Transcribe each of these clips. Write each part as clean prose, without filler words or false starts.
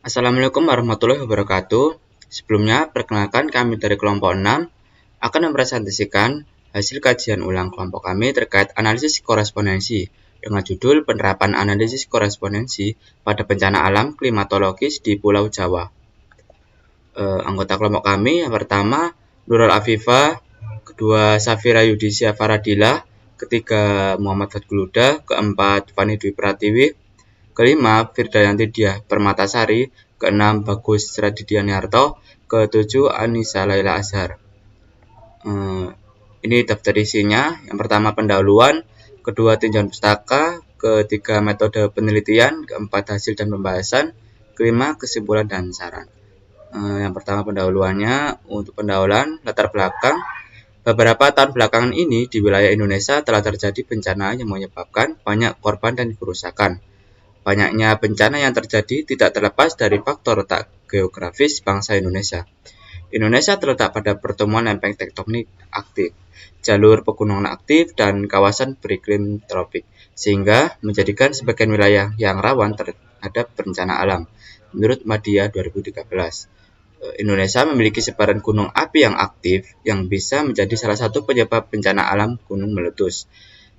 Assalamualaikum warahmatullahi wabarakatuh. Sebelumnya, perkenalkan kami dari kelompok 6 akan mempresentasikan hasil kajian ulang kelompok kami terkait analisis korespondensi dengan judul penerapan analisis korespondensi pada bencana alam klimatologis di Pulau Jawa. Anggota kelompok kami yang pertama Nurul Afifah, kedua Safira Yudisya Faradila, ketiga Muhammad Fatguluda, keempat Fani Dwi Pratiwi, kelima Firdayanti Diah Permatasari, keenam Bagus Radidianiarto, ketujuh Anissa Laila Azhar. Ini daftar isinya. Yang pertama pendahuluan, kedua tinjauan pustaka, ketiga metode penelitian, keempat hasil dan pembahasan, kelima kesimpulan dan saran. Yang pertama pendahuluannya, untuk pendahuluan latar belakang. Beberapa tahun belakangan ini di wilayah Indonesia telah terjadi bencana yang menyebabkan banyak korban dan kerusakan. Banyaknya bencana yang terjadi tidak terlepas dari faktor letak geografis bangsa Indonesia. Indonesia terletak pada pertemuan lempeng tektonik aktif, jalur pegunungan aktif, dan kawasan beriklim tropik, sehingga menjadikan sebagian wilayah yang rawan terhadap bencana alam. Menurut Media 2013, Indonesia memiliki sebaran gunung api yang aktif yang bisa menjadi salah satu penyebab bencana alam gunung meletus.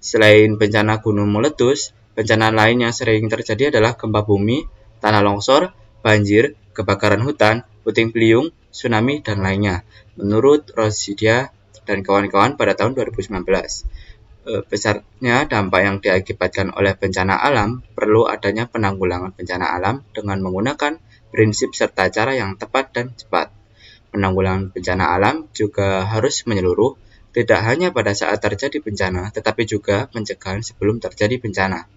Selain bencana gunung meletus, bencana lain yang sering terjadi adalah gempa bumi, tanah longsor, banjir, kebakaran hutan, puting beliung, tsunami, dan lainnya. Menurut Rosidia dan kawan-kawan pada tahun 2019, besarnya dampak yang diakibatkan oleh bencana alam perlu adanya penanggulangan bencana alam dengan menggunakan prinsip serta cara yang tepat dan cepat. Penanggulangan bencana alam juga harus menyeluruh, tidak hanya pada saat terjadi bencana, tetapi juga pencegahan sebelum terjadi bencana.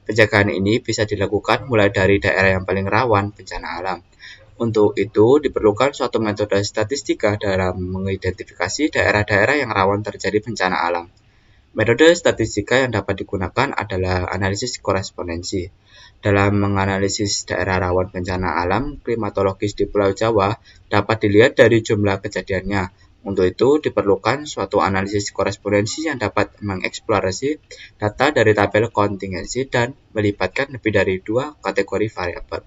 Pencegahan ini bisa dilakukan mulai dari daerah yang paling rawan bencana alam. Untuk itu, diperlukan suatu metode statistika dalam mengidentifikasi daerah-daerah yang rawan terjadi bencana alam. Metode statistika yang dapat digunakan adalah analisis korespondensi. Dalam menganalisis daerah rawan bencana alam klimatologis di Pulau Jawa dapat dilihat dari jumlah kejadiannya. Untuk itu diperlukan suatu analisis korespondensi yang dapat mengeksplorasi data dari tabel kontingensi dan melibatkan lebih dari dua kategori variabel.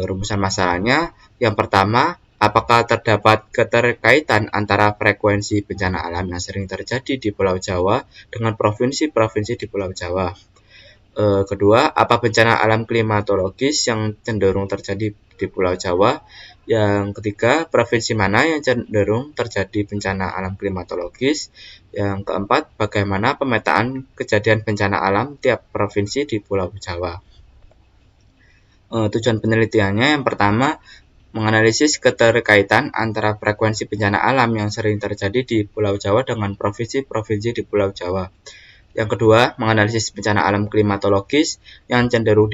Rumusan masalahnya, yang pertama, apakah terdapat keterkaitan antara frekuensi bencana alam yang sering terjadi di Pulau Jawa dengan provinsi-provinsi di Pulau Jawa? Kedua, apa bencana alam klimatologis yang cenderung terjadi di Pulau Jawa? Yang ketiga, provinsi mana yang cenderung terjadi bencana alam klimatologis? Yang keempat, bagaimana pemetaan kejadian bencana alam tiap provinsi di Pulau Jawa? Tujuan penelitiannya yang pertama, menganalisis keterkaitan antara frekuensi bencana alam yang sering terjadi di Pulau Jawa dengan provinsi-provinsi di Pulau Jawa. Yang kedua, menganalisis bencana alam klimatologis yang cenderung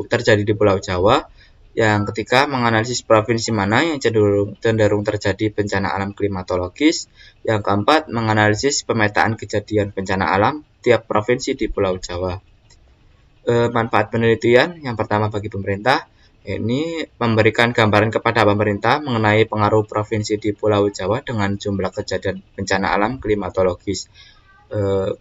terjadi di Pulau Jawa. Yang ketiga, menganalisis provinsi mana yang cenderung terjadi bencana alam klimatologis. Yang keempat, menganalisis pemetaan kejadian bencana alam tiap provinsi di Pulau Jawa. Manfaat penelitian yang pertama bagi pemerintah, ini memberikan gambaran kepada pemerintah mengenai pengaruh provinsi di Pulau Jawa dengan jumlah kejadian bencana alam klimatologis.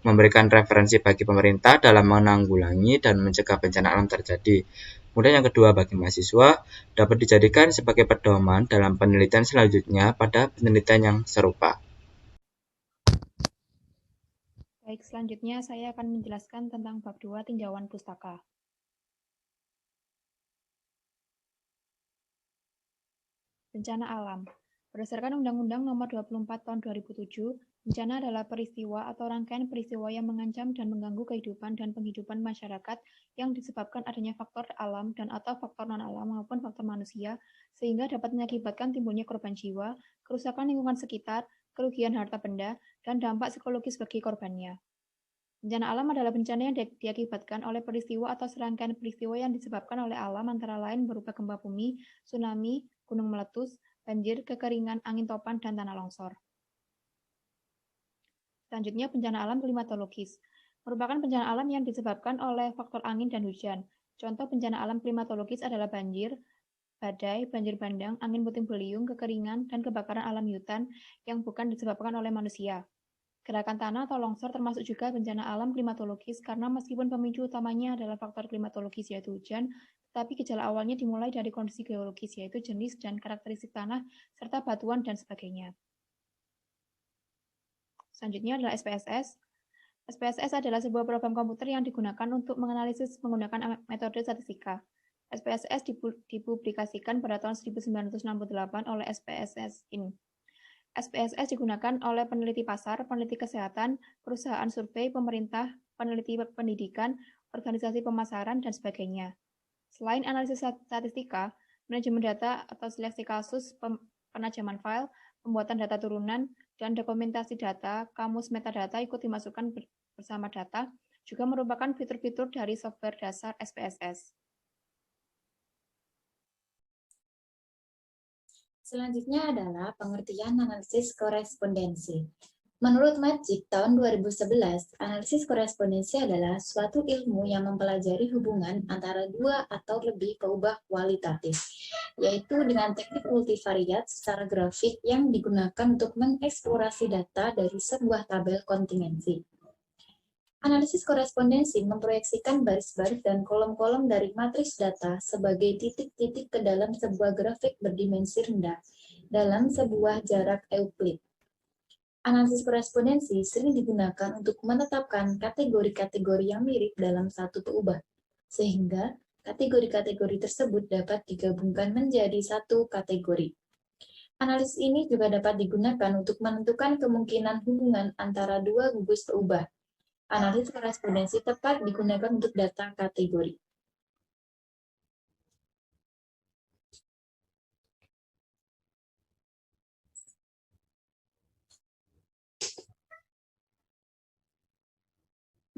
Memberikan referensi bagi pemerintah dalam menanggulangi dan mencegah bencana alam terjadi. Kemudian yang kedua bagi mahasiswa dapat dijadikan sebagai pedoman dalam penelitian selanjutnya pada penelitian yang serupa. Baik, selanjutnya saya akan menjelaskan tentang bab 2 tinjauan pustaka. Bencana alam. Berdasarkan Undang-Undang Nomor 24 Tahun 2007, bencana adalah peristiwa atau rangkaian peristiwa yang mengancam dan mengganggu kehidupan dan penghidupan masyarakat yang disebabkan adanya faktor alam dan atau faktor non-alam maupun faktor manusia, sehingga dapat mengakibatkan timbulnya korban jiwa, kerusakan lingkungan sekitar, kerugian harta benda, dan dampak psikologis bagi korbannya. Bencana alam adalah bencana yang diakibatkan oleh peristiwa atau serangkaian peristiwa yang disebabkan oleh alam antara lain berupa gempa bumi, tsunami, gunung meletus, banjir, kekeringan, angin topan, dan tanah longsor. Selanjutnya, bencana alam klimatologis merupakan bencana alam yang disebabkan oleh faktor angin dan hujan. Contoh bencana alam klimatologis adalah banjir, badai, banjir bandang, angin puting beliung, kekeringan, dan kebakaran alam hutan yang bukan disebabkan oleh manusia. Gerakan tanah atau longsor termasuk juga bencana alam klimatologis karena meskipun pemicu utamanya adalah faktor klimatologis yaitu hujan, tetapi gejala awalnya dimulai dari kondisi geologis yaitu jenis dan karakteristik tanah serta batuan dan sebagainya. Selanjutnya adalah SPSS. SPSS adalah sebuah program komputer yang digunakan untuk menganalisis menggunakan metode statistika. SPSS dipublikasikan pada tahun 1968 oleh SPSS Inc. SPSS digunakan oleh peneliti pasar, peneliti kesehatan, perusahaan survei, pemerintah, peneliti pendidikan, organisasi pemasaran, dan sebagainya. Selain analisis statistika, manajemen data atau seleksi kasus, penajaman file, pembuatan data turunan, dan dokumentasi data, kamus metadata ikut dimasukkan bersama data, juga merupakan fitur-fitur dari software dasar SPSS. Selanjutnya adalah pengertian analisis korespondensi. Menurut Majid tahun 2011, analisis korespondensi adalah suatu ilmu yang mempelajari hubungan antara dua atau lebih peubah kualitatif, yaitu dengan teknik multivariat secara grafik yang digunakan untuk mengeksplorasi data dari sebuah tabel kontingensi. Analisis korespondensi memproyeksikan baris-baris dan kolom-kolom dari matriks data sebagai titik-titik ke dalam sebuah grafik berdimensi rendah dalam sebuah jarak Euclid. Analisis korespondensi sering digunakan untuk menetapkan kategori-kategori yang mirip dalam satu peubah, sehingga kategori-kategori tersebut dapat digabungkan menjadi satu kategori. Analisis ini juga dapat digunakan untuk menentukan kemungkinan hubungan antara dua gugus peubah. Analisis korespondensi tepat digunakan untuk data kategori.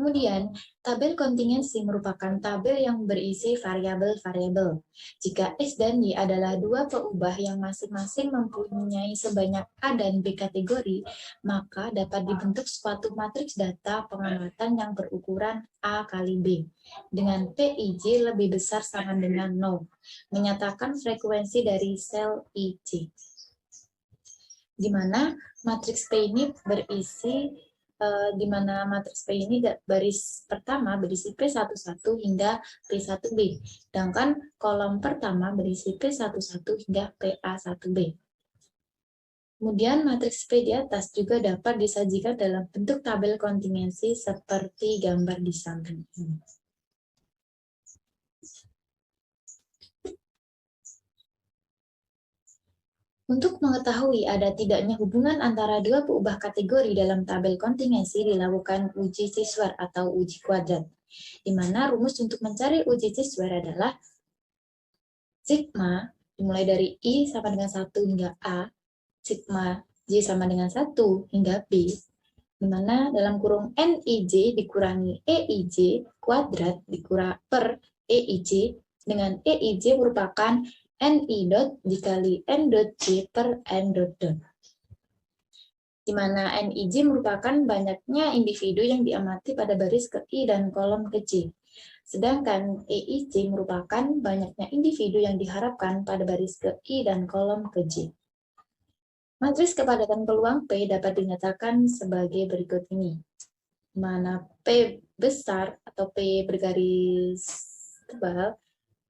Kemudian, tabel kontingensi merupakan tabel yang berisi variabel-variabel. Jika X dan Y adalah dua peubah yang masing-masing mempunyai sebanyak A dan B kategori, maka dapat dibentuk suatu matriks data pengamatan yang berukuran A kali B, dengan PIJ lebih besar sama dengan 0, menyatakan frekuensi dari sel IJ. Di mana matriks P ini berisi di mana matriks P ini baris pertama berisi P11 hingga P1B, sedangkan kolom pertama berisi P11 hingga PA1B. Kemudian matriks P di atas juga dapat disajikan dalam bentuk tabel kontingensi seperti gambar di samping ini. Untuk mengetahui ada tidaknya hubungan antara dua peubah kategori dalam tabel kontingensi dilakukan uji C-square atau uji kuadrat, di mana rumus untuk mencari uji C-square adalah sigma dimulai dari I sama dengan 1 hingga A, sigma J sama dengan 1 hingga B, di mana dalam kurung NIJ dikurangi EIJ kuadrat dikurang per EIJ, dengan EIJ merupakan NI dot dikali N dot J per N dot dot. Di mana NIJ merupakan banyaknya individu yang diamati pada baris ke I dan kolom ke J. Sedangkan EIJ merupakan banyaknya individu yang diharapkan pada baris ke I dan kolom ke J. Matriks kepadatan peluang P dapat dinyatakan sebagai berikut ini. Di mana P besar atau P bergaris tebal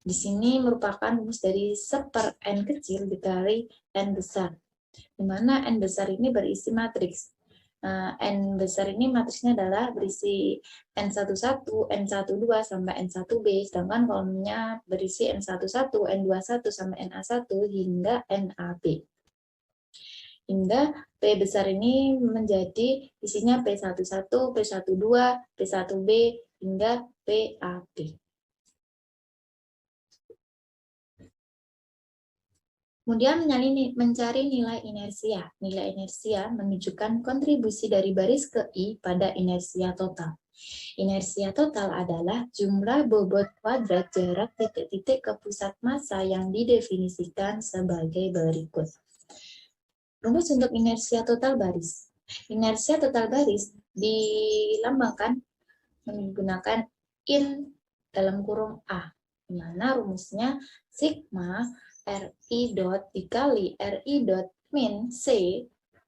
di sini merupakan rumus dari seper N kecil dikali N besar, di mana N besar ini berisi matriks. N besar ini matriksnya adalah berisi N11, N12, sampai N1B, sedangkan kolomnya berisi N11, N21, sampai NA1 hingga NAB. Hingga P besar ini menjadi isinya P11, P12, P1B, hingga PAB. Kemudian mencari nilai inersia. Nilai inersia menunjukkan kontribusi dari baris ke I pada inersia total. Inersia total adalah jumlah bobot kuadrat jarak titik-titik ke pusat massa yang didefinisikan sebagai berikut. Rumus untuk inersia total baris. Inersia total baris dilambangkan menggunakan in dalam kurung A, di mana rumusnya sigma RI dot dikali RI dot min C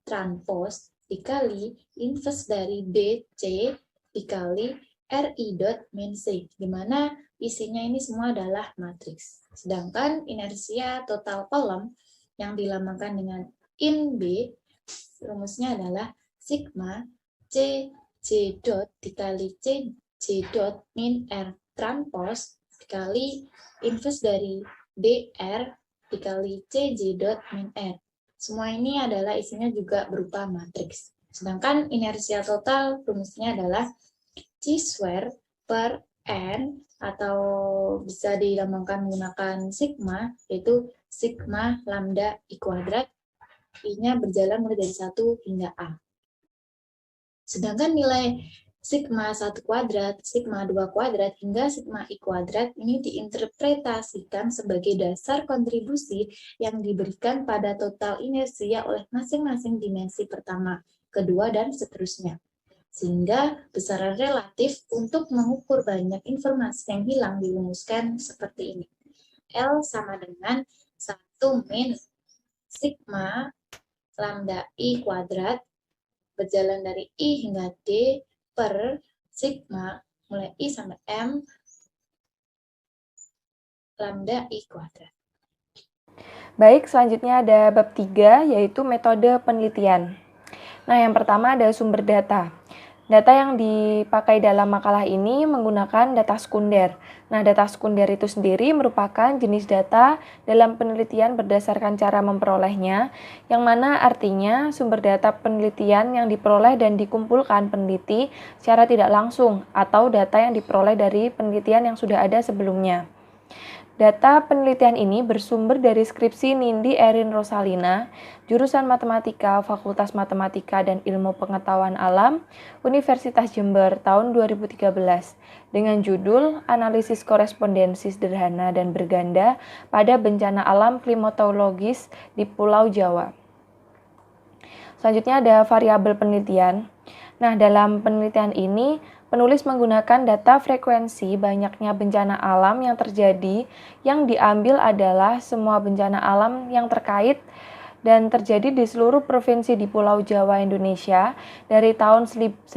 transpose dikali inverse dari BC dikali RI dot min C, di mana isinya ini semua adalah matriks. Sedangkan inersia total kolom yang dilambangkan dengan in B, rumusnya adalah sigma C J dot dikali C J dot min R transpose dikali inverse dari DR dikali C J dot min R. Semua ini adalah isinya juga berupa matriks. Sedangkan inersia total rumusnya adalah C square per N atau bisa dilambangkan menggunakan sigma, yaitu sigma lambda I kuadrat, I-nya berjalan mulai dari 1 hingga A. Sedangkan nilai sigma 1 kuadrat, sigma 2 kuadrat, hingga sigma I kuadrat ini diinterpretasikan sebagai dasar kontribusi yang diberikan pada total inersia oleh masing-masing dimensi pertama, kedua, dan seterusnya. Sehingga besaran relatif untuk mengukur banyak informasi yang hilang dirumuskan seperti ini. L sama dengan 1 min sigma lambda I kuadrat berjalan dari I hingga D per sigma mulai I sampai M lambda I kuadrat. Baik, selanjutnya ada bab 3, yaitu metode penelitian. Nah, yang pertama ada sumber data. Data yang dipakai dalam makalah ini menggunakan data sekunder. Nah, data sekunder itu sendiri merupakan jenis data dalam penelitian berdasarkan cara memperolehnya, yang mana artinya sumber data penelitian yang diperoleh dan dikumpulkan peneliti secara tidak langsung, atau data yang diperoleh dari penelitian yang sudah ada sebelumnya. Data penelitian ini bersumber dari skripsi Nindi Erin Rosalina, jurusan Matematika, Fakultas Matematika dan Ilmu Pengetahuan Alam, Universitas Jember tahun 2013, dengan judul Analisis Korespondensi Sederhana dan Berganda pada Bencana Alam Klimatologis di Pulau Jawa. Selanjutnya ada variabel penelitian. Nah, dalam penelitian ini, penulis menggunakan data frekuensi banyaknya bencana alam yang terjadi, yang diambil adalah semua bencana alam yang terkait dan terjadi di seluruh provinsi di Pulau Jawa, Indonesia dari tahun 1900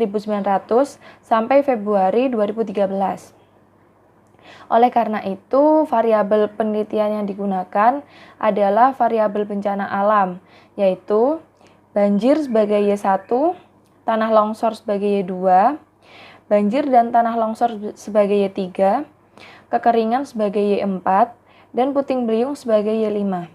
sampai Februari 2013. Oleh karena itu, variabel penelitian yang digunakan adalah variabel bencana alam, yaitu banjir sebagai Y1, tanah longsor sebagai Y2, banjir dan tanah longsor sebagai Y3, kekeringan sebagai Y4, dan puting beliung sebagai Y5.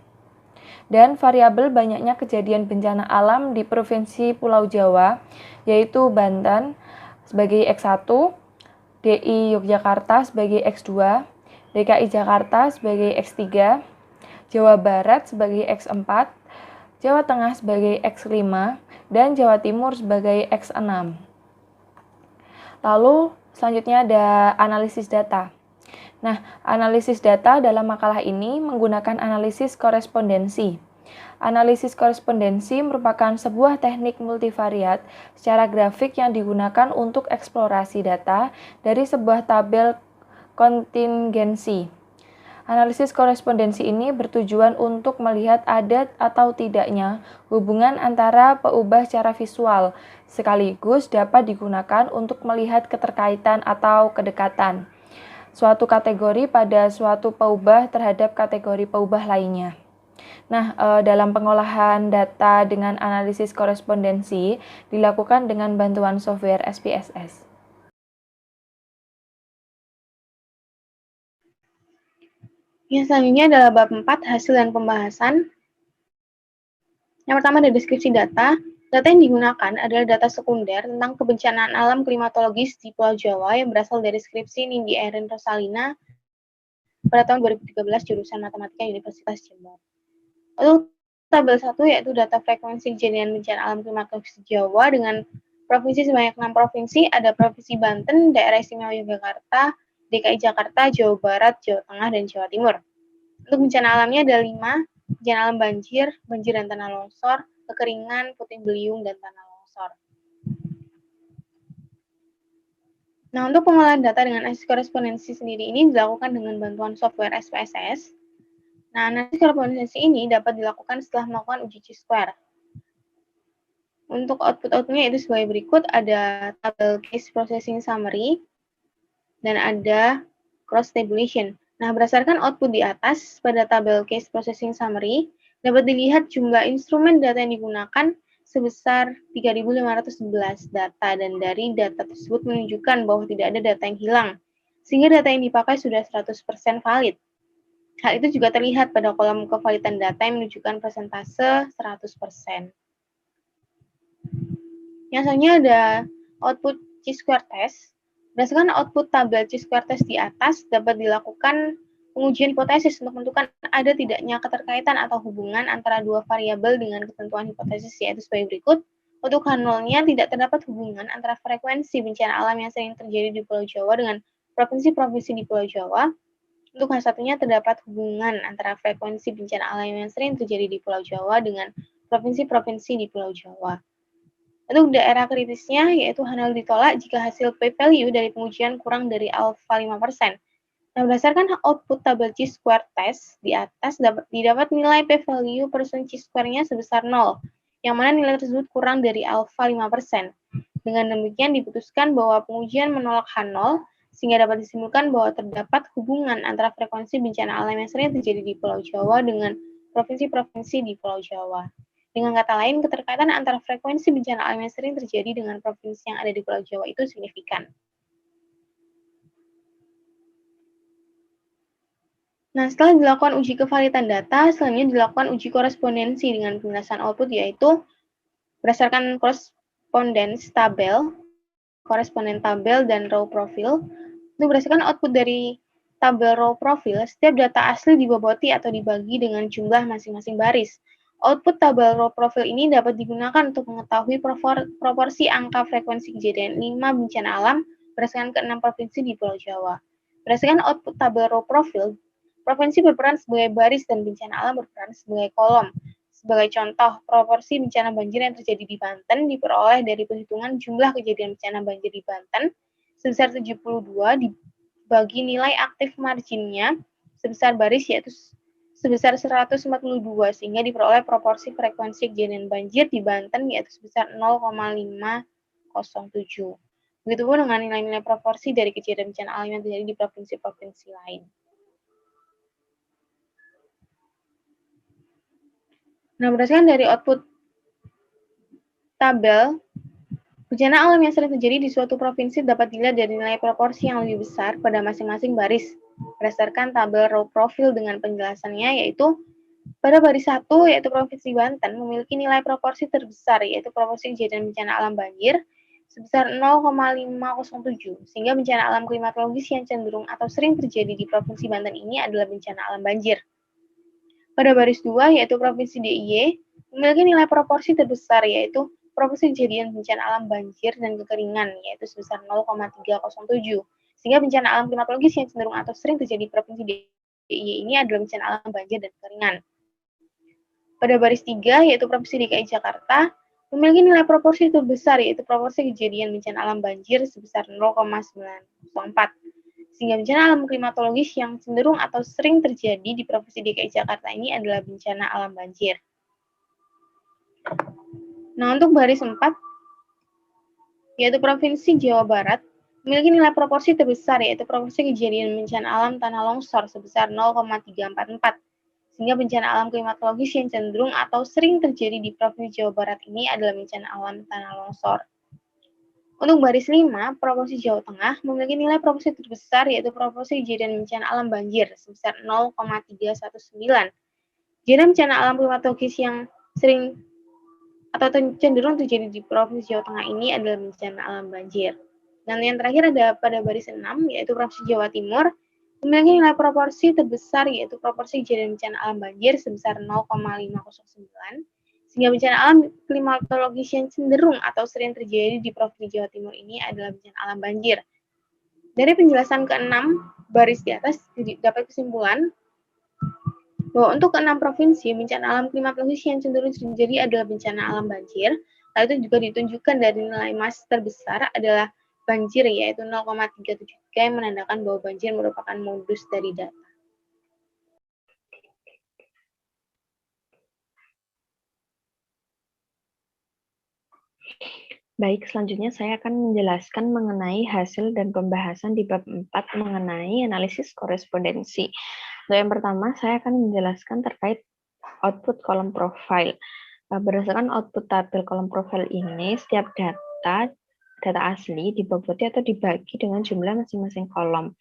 Dan variabel banyaknya kejadian bencana alam di Provinsi Pulau Jawa, yaitu Banten sebagai X1, DI Yogyakarta sebagai X2, DKI Jakarta sebagai X3, Jawa Barat sebagai X4, Jawa Tengah sebagai X5, dan Jawa Timur sebagai X6. Lalu selanjutnya ada analisis data. Nah, analisis data dalam makalah ini menggunakan analisis korespondensi. Analisis korespondensi merupakan sebuah teknik multivariat secara grafik yang digunakan untuk eksplorasi data dari sebuah tabel kontingensi. Analisis korespondensi ini bertujuan untuk melihat ada atau tidaknya hubungan antara peubah secara visual, sekaligus dapat digunakan untuk melihat keterkaitan atau kedekatan suatu kategori pada suatu peubah terhadap kategori peubah lainnya. Nah, dalam pengolahan data dengan analisis korespondensi dilakukan dengan bantuan software SPSS. Yang selanjutnya adalah bab 4, hasil dan pembahasan. Yang pertama ada deskripsi data. Data yang digunakan adalah data sekunder tentang kebencanaan alam klimatologis di Pulau Jawa yang berasal dari skripsi Nindi Erin Rosalina pada tahun 2013 jurusan Matematika Universitas Jember. Lalu tabel 1 yaitu data frekuensi kejadian bencana alam klimatologis di Jawa dengan provinsi sebanyak 6 provinsi, ada Provinsi Banten, Daerah Istimewa Yogyakarta, DKI Jakarta, Jawa Barat, Jawa Tengah, dan Jawa Timur. Untuk bencana alamnya ada 5, bencana alam banjir, banjir dan tanah longsor, kekeringan, puting beliung, dan tanah longsor. Nah, untuk pengolahan data dengan analisis korespondensi sendiri ini dilakukan dengan bantuan software SPSS. Nah, analisis korespondensi ini dapat dilakukan setelah melakukan uji C-square. Untuk output-outputnya itu sebagai berikut, ada tabel case processing summary, dan ada cross tabulation. Nah, berdasarkan output di atas, pada tabel case processing summary, dapat dilihat jumlah instrumen data yang digunakan sebesar 3.511 data, dan dari data tersebut menunjukkan bahwa tidak ada data yang hilang, sehingga data yang dipakai sudah 100% valid. Hal itu juga terlihat pada kolom kevalidan data yang menunjukkan persentase 100%. Yang selanjutnya ada output chi-square test. Berdasarkan output tabel chi-square test di atas, dapat dilakukan pengujian hipotesis untuk menentukan ada tidaknya keterkaitan atau hubungan antara dua variabel dengan ketentuan hipotesis, yaitu sebagai berikut. Untuk H0-nya tidak terdapat hubungan antara frekuensi bencana alam yang sering terjadi di Pulau Jawa dengan provinsi-provinsi di Pulau Jawa. Untuk H1-nya terdapat hubungan antara frekuensi bencana alam yang sering terjadi di Pulau Jawa dengan provinsi-provinsi di Pulau Jawa. Untuk daerah kritisnya, yaitu H0 ditolak jika hasil p-value dari pengujian kurang dari alfa 5%. Nah, berdasarkan output tabel chi-square test di atas, didapat nilai p-value persen chi-square-nya sebesar 0, yang mana nilai tersebut kurang dari alfa 5%. Dengan demikian diputuskan bahwa pengujian menolak H0, sehingga dapat disimpulkan bahwa terdapat hubungan antara frekuensi bencana alam yang sering terjadi di Pulau Jawa dengan provinsi-provinsi di Pulau Jawa. Dengan kata lain, keterkaitan antara frekuensi bencana alam yang sering terjadi dengan provinsi yang ada di Pulau Jawa itu signifikan. Nah, setelah dilakukan uji kevalidan data, selanjutnya dilakukan uji korespondensi dengan penjelasan output, yaitu berdasarkan korespondens tabel, koresponden tabel, dan row profil. Untuk berdasarkan output dari tabel row profil, setiap data asli diboboti atau dibagi dengan jumlah masing-masing baris. Output tabel row profil ini dapat digunakan untuk mengetahui proporsi angka frekuensi kejadian 5 bencana alam berdasarkan ke 6 provinsi di Pulau Jawa. Berdasarkan output tabel row profil, provinsi berperan sebagai baris dan bencana alam berperan sebagai kolom. Sebagai contoh, proporsi bencana banjir yang terjadi di Banten diperoleh dari perhitungan jumlah kejadian bencana banjir di Banten sebesar 72 dibagi nilai aktif marginnya sebesar baris, yaitu sebesar 142, sehingga diperoleh proporsi frekuensi kejadian banjir di Banten yaitu sebesar 0,507. Begitupun dengan nilai-nilai proporsi dari kejadian bencana alam yang terjadi di provinsi-provinsi lain. Nah, berdasarkan dari output tabel, bencana alam yang sering terjadi di suatu provinsi dapat dilihat dari nilai proporsi yang lebih besar pada masing-masing baris. Berdasarkan tabel row profil dengan penjelasannya, yaitu pada baris 1, yaitu Provinsi Banten, memiliki nilai proporsi terbesar, yaitu proporsi kejadian bencana alam banjir, sebesar 0,507, sehingga bencana alam klimatologis yang cenderung atau sering terjadi di Provinsi Banten ini adalah bencana alam banjir. Pada baris 2, yaitu Provinsi DIY, memiliki nilai proporsi terbesar, yaitu proporsi kejadian bencana alam banjir dan kekeringan, yaitu sebesar 0,307, sehingga bencana alam klimatologis yang cenderung atau sering terjadi di Provinsi DIY ini adalah bencana alam banjir dan kekeringan. Pada baris 3, yaitu Provinsi DKI Jakarta, memiliki nilai proporsi terbesar, yaitu proporsi kejadian bencana alam banjir sebesar 0,904, sehingga bencana alam klimatologis yang cenderung atau sering terjadi di Provinsi DKI Jakarta ini adalah bencana alam banjir. Nah, untuk baris 4, yaitu Provinsi Jawa Barat, memiliki nilai proporsi terbesar, yaitu proporsi kejadian bencana alam tanah longsor sebesar 0,344, sehingga bencana alam klimatologis yang cenderung atau sering terjadi di Provinsi Jawa Barat ini adalah bencana alam tanah longsor. Untuk baris 5, provinsi Jawa Tengah memiliki nilai proporsi terbesar, yaitu proporsi kejadian bencana alam banjir sebesar 0,319. Kejadian bencana alam klimatologis yang sering atau cenderung terjadi di Provinsi Jawa Tengah ini adalah bencana alam banjir. Dan yang terakhir ada pada baris 6, yaitu Provinsi Jawa Timur, memiliki nilai proporsi terbesar, yaitu proporsi kejadian bencana alam banjir sebesar 0,509, sehingga bencana alam klimatologis yang cenderung atau sering terjadi di Provinsi Jawa Timur ini adalah bencana alam banjir. Dari penjelasan ke-6 baris di atas dapat kesimpulan bahwa untuk ke-6 provinsi, bencana alam klimatologis yang cenderung terjadi adalah bencana alam banjir. Hal itu juga ditunjukkan dari nilai mas terbesar adalah banjir, yaitu 0,373, yang menandakan bahwa banjir merupakan modus dari data. Baik, selanjutnya saya akan menjelaskan mengenai hasil dan pembahasan di bab 4 mengenai analisis korespondensi. Untuk yang pertama, saya akan menjelaskan terkait output kolom profile. Berdasarkan output tabel kolom profile ini, setiap data asli diboboti atau dibagi dengan jumlah masing-masing kolom.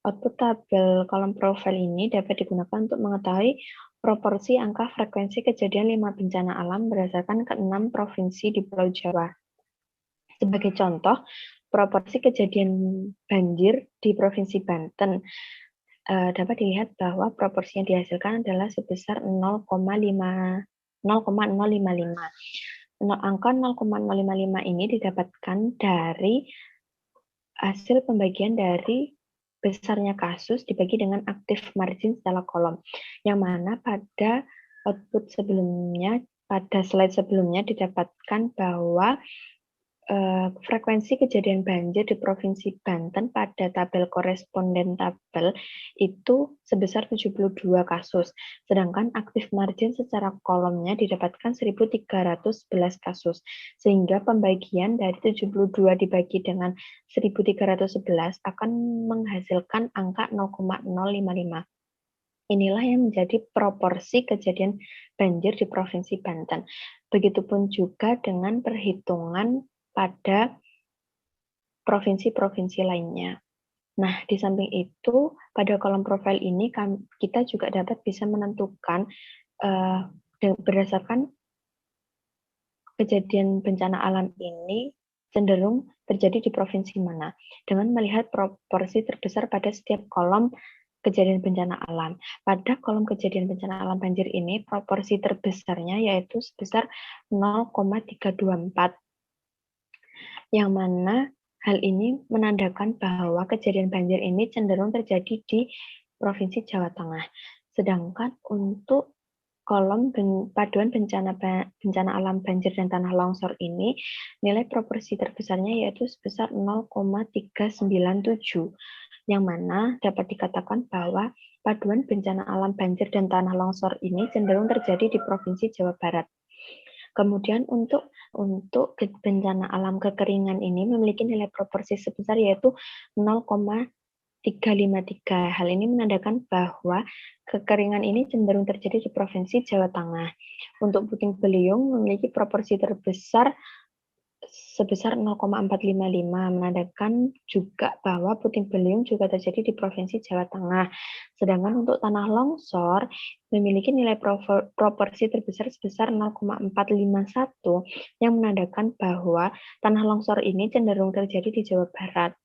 Output tabel kolom profile ini dapat digunakan untuk mengetahui proporsi angka frekuensi kejadian 5 bencana alam berdasarkan ke-6 provinsi di Pulau Jawa. Sebagai contoh, proporsi kejadian banjir di Provinsi Banten dapat dilihat bahwa proporsi yang dihasilkan adalah sebesar 0,055. Angka 0,055 ini didapatkan dari hasil pembagian dari besarnya kasus dibagi dengan active margin setelah kolom, yang mana pada output sebelumnya, pada slide sebelumnya didapatkan bahwa frekuensi kejadian banjir di Provinsi Banten pada tabel koresponden tabel itu sebesar 72 kasus, sedangkan active margin secara kolomnya didapatkan 1.311 kasus, sehingga pembagian dari 72 dibagi dengan 1.311 akan menghasilkan angka 0,055. Inilah yang menjadi proporsi kejadian banjir di Provinsi Banten. Begitupun juga dengan perhitungan pada provinsi-provinsi lainnya. Nah, di samping itu, pada kolom profil ini kita juga dapat bisa menentukan berdasarkan kejadian bencana alam ini cenderung terjadi di provinsi mana, dengan melihat proporsi terbesar pada setiap kolom kejadian bencana alam. Pada kolom kejadian bencana alam banjir ini, proporsi terbesarnya yaitu sebesar 0,324. Yang mana hal ini menandakan bahwa kejadian banjir ini cenderung terjadi di Provinsi Jawa Tengah. Sedangkan untuk kolom paduan bencana alam banjir dan tanah longsor ini, nilai proporsi terbesarnya yaitu sebesar 0,397, yang mana dapat dikatakan bahwa paduan bencana alam banjir dan tanah longsor ini cenderung terjadi di Provinsi Jawa Barat. Kemudian untuk bencana alam kekeringan ini memiliki nilai proporsi sebesar yaitu 0,353. Hal ini menandakan bahwa kekeringan ini cenderung terjadi di Provinsi Jawa Tengah. Untuk puting beliung memiliki proporsi terbesar sebesar 0,455, menandakan juga bahwa puting beliung juga terjadi di Provinsi Jawa Tengah. Sedangkan untuk tanah longsor memiliki nilai proporsi terbesar sebesar 0,451, yang menandakan bahwa tanah longsor ini cenderung terjadi di Jawa Barat.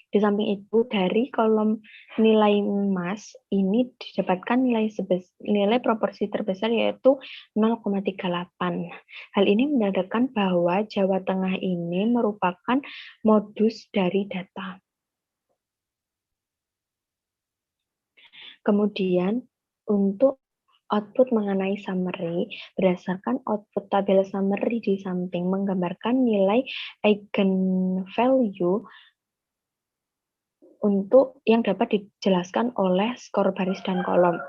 Di samping itu, dari kolom nilai emas ini didapatkan nilai proporsi terbesar yaitu 0,38. Hal ini menandakan bahwa Jawa Tengah ini merupakan modus dari data. Kemudian, untuk output mengenai summary, berdasarkan output tabel summary di samping menggambarkan nilai eigenvalue untuk yang dapat dijelaskan oleh skor baris dan kolom.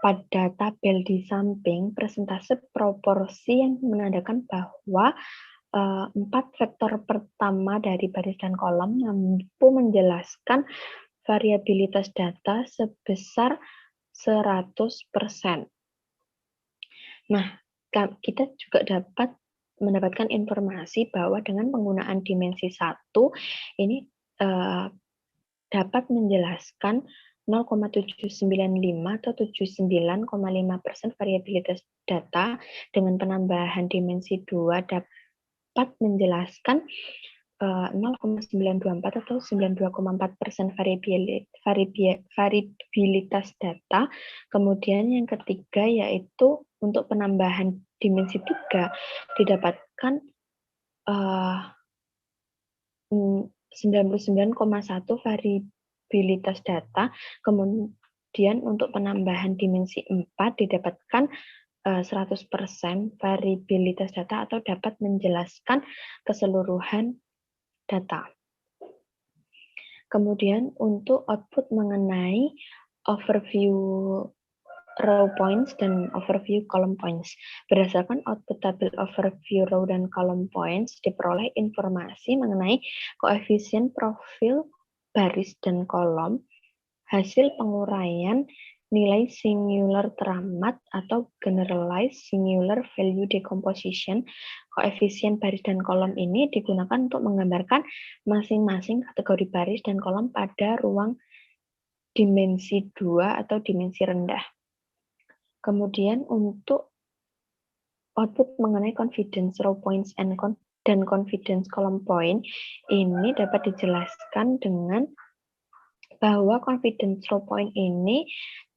Pada tabel di samping, persentase proporsi yang menandakan bahwa 4 vektor pertama dari baris dan kolom mampu menjelaskan variabilitas data sebesar 100%. Nah, kita juga dapat mendapatkan informasi bahwa dengan penggunaan dimensi 1, ini dapat menjelaskan 0,795 atau 79,5% variabilitas data. Dengan penambahan dimensi 2 dapat menjelaskan 0,924 atau 92,4% variabilitas data. Kemudian yang ketiga yaitu untuk penambahan dimensi 3 didapatkan 99,1 variabilitas data. Kemudian untuk penambahan dimensi 4 didapatkan 100% variabilitas data atau dapat menjelaskan keseluruhan data. Kemudian untuk output mengenai overview row points dan overview column points. Berdasarkan output tabel overview row dan column points, diperoleh informasi mengenai koefisien profil baris dan kolom, hasil penguraian, nilai singular teramat atau generalized singular value decomposition. Koefisien baris dan kolom ini digunakan untuk menggambarkan masing-masing kategori baris dan kolom pada ruang dimensi 2 atau dimensi rendah. Kemudian untuk output mengenai confidence row points dan confidence column point, ini dapat dijelaskan dengan bahwa confidence row point ini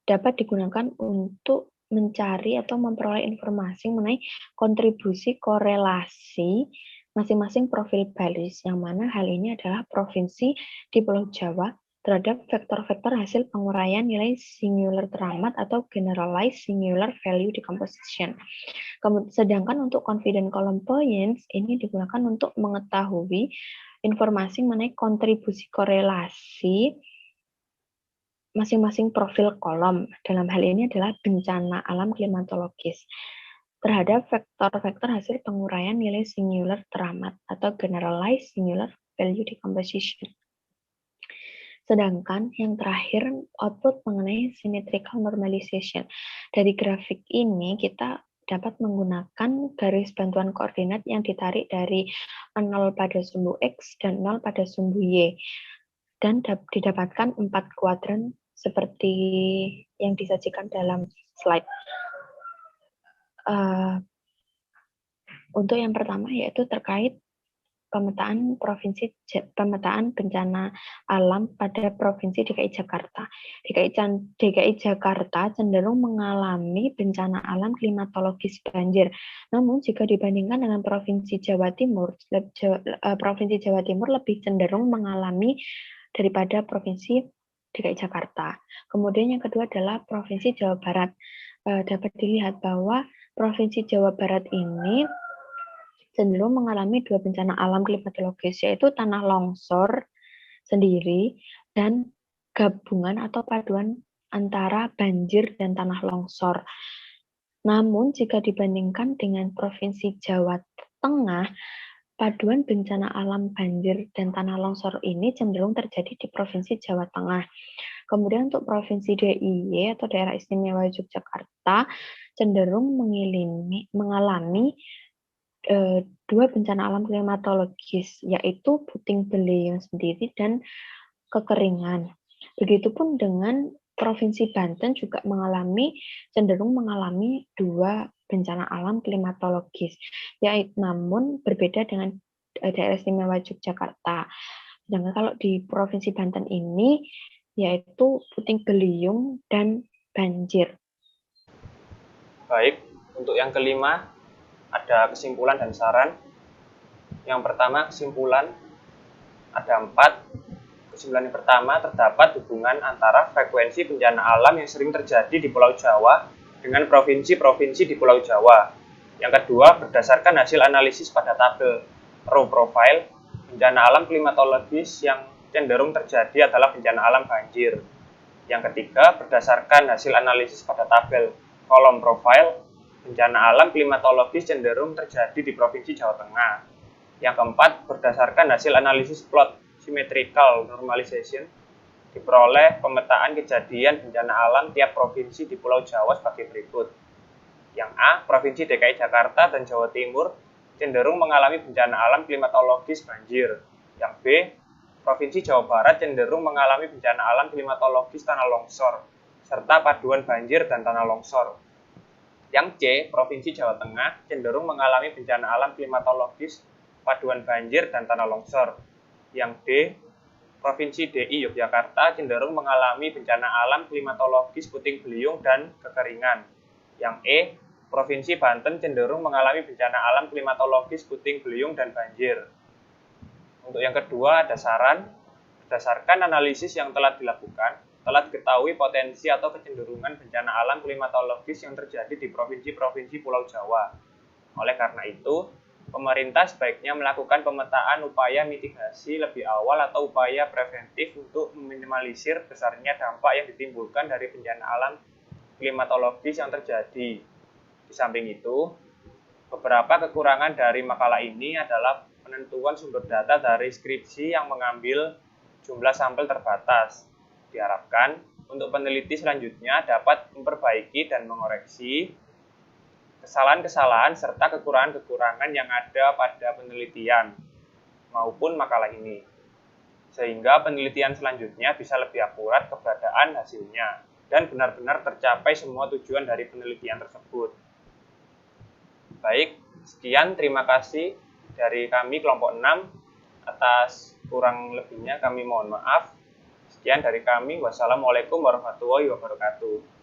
dapat digunakan untuk mencari atau memperoleh informasi mengenai kontribusi korelasi masing-masing profil baris, yang mana hal ini adalah provinsi di Pulau Jawa terhadap vektor-vektor hasil penguraian nilai singular teramat atau generalized singular value decomposition. Sedangkan untuk confidence column points ini digunakan untuk mengetahui informasi mengenai kontribusi korelasi masing-masing profil kolom. Dalam hal ini adalah bencana alam klimatologis terhadap vektor-vektor hasil penguraian nilai singular teramat atau generalized singular value decomposition. Sedangkan yang terakhir, output mengenai symmetrical normalization. Dari grafik ini, kita dapat menggunakan garis bantuan koordinat yang ditarik dari 0 pada sumbu X dan 0 pada sumbu Y. Dan didapatkan 4 kuadran seperti yang disajikan dalam slide. Untuk yang pertama yaitu terkait pemetaan bencana alam pada Provinsi DKI Jakarta. DKI Jakarta cenderung mengalami bencana alam klimatologis banjir. Namun jika dibandingkan dengan Provinsi Jawa Timur lebih cenderung mengalami daripada Provinsi DKI Jakarta. Kemudian yang kedua adalah Provinsi Jawa Barat. Dapat dilihat bahwa Provinsi Jawa Barat ini cenderung mengalami 2 bencana alam klimatologis, yaitu tanah longsor sendiri dan gabungan atau paduan antara banjir dan tanah longsor. Namun jika dibandingkan dengan Provinsi Jawa Tengah, paduan bencana alam banjir dan tanah longsor ini cenderung terjadi di Provinsi Jawa Tengah. Kemudian untuk Provinsi DIY atau Daerah Istimewa Yogyakarta cenderung mengalami 2 bencana alam klimatologis, yaitu puting beliung sendiri dan kekeringan. Begitupun dengan Provinsi Banten juga cenderung mengalami 2 bencana alam klimatologis, yaitu namun berbeda dengan Daerah Istimewa Yogyakarta. Sedangkan kalau di Provinsi Banten ini yaitu puting beliung dan banjir. Baik, untuk yang kelima ada kesimpulan dan saran. Yang pertama, kesimpulan ada 4. Kesimpulan yang pertama, terdapat hubungan antara frekuensi bencana alam yang sering terjadi di Pulau Jawa dengan provinsi-provinsi di Pulau Jawa. Yang kedua, berdasarkan hasil analisis pada tabel row profile, bencana alam klimatologis yang cenderung terjadi adalah bencana alam banjir. Yang ketiga, berdasarkan hasil analisis pada tabel kolom profile, bencana alam klimatologis cenderung terjadi di Provinsi Jawa Tengah. Yang keempat, berdasarkan hasil analisis plot symmetrical normalization, diperoleh pemetaan kejadian bencana alam tiap provinsi di Pulau Jawa sebagai berikut. Yang A, Provinsi DKI Jakarta dan Jawa Timur cenderung mengalami bencana alam klimatologis banjir. Yang B, Provinsi Jawa Barat cenderung mengalami bencana alam klimatologis tanah longsor, serta paduan banjir dan tanah longsor. Yang C, Provinsi Jawa Tengah cenderung mengalami bencana alam klimatologis, paduan banjir dan tanah longsor. Yang D, Provinsi DI Yogyakarta cenderung mengalami bencana alam klimatologis puting beliung dan kekeringan. Yang E, Provinsi Banten cenderung mengalami bencana alam klimatologis puting beliung dan banjir. Untuk yang kedua ada saran. Berdasarkan analisis yang telah dilakukan, telah diketahui potensi atau kecenderungan bencana alam klimatologis yang terjadi di provinsi-provinsi Pulau Jawa. Oleh karena itu, pemerintah sebaiknya melakukan pemetaan upaya mitigasi lebih awal atau upaya preventif untuk meminimalisir besarnya dampak yang ditimbulkan dari bencana alam klimatologis yang terjadi. Di samping itu, beberapa kekurangan dari makalah ini adalah penentuan sumber data dari skripsi yang mengambil jumlah sampel terbatas. Diharapkan untuk peneliti selanjutnya dapat memperbaiki dan mengoreksi kesalahan-kesalahan serta kekurangan-kekurangan yang ada pada penelitian maupun makalah ini, sehingga penelitian selanjutnya bisa lebih akurat keberadaan hasilnya dan benar-benar tercapai semua tujuan dari penelitian tersebut. Baik, sekian, terima kasih dari kami kelompok 6. Atas kurang lebihnya kami mohon maaf. Sekian dari kami. Wassalamualaikum warahmatullahi wabarakatuh.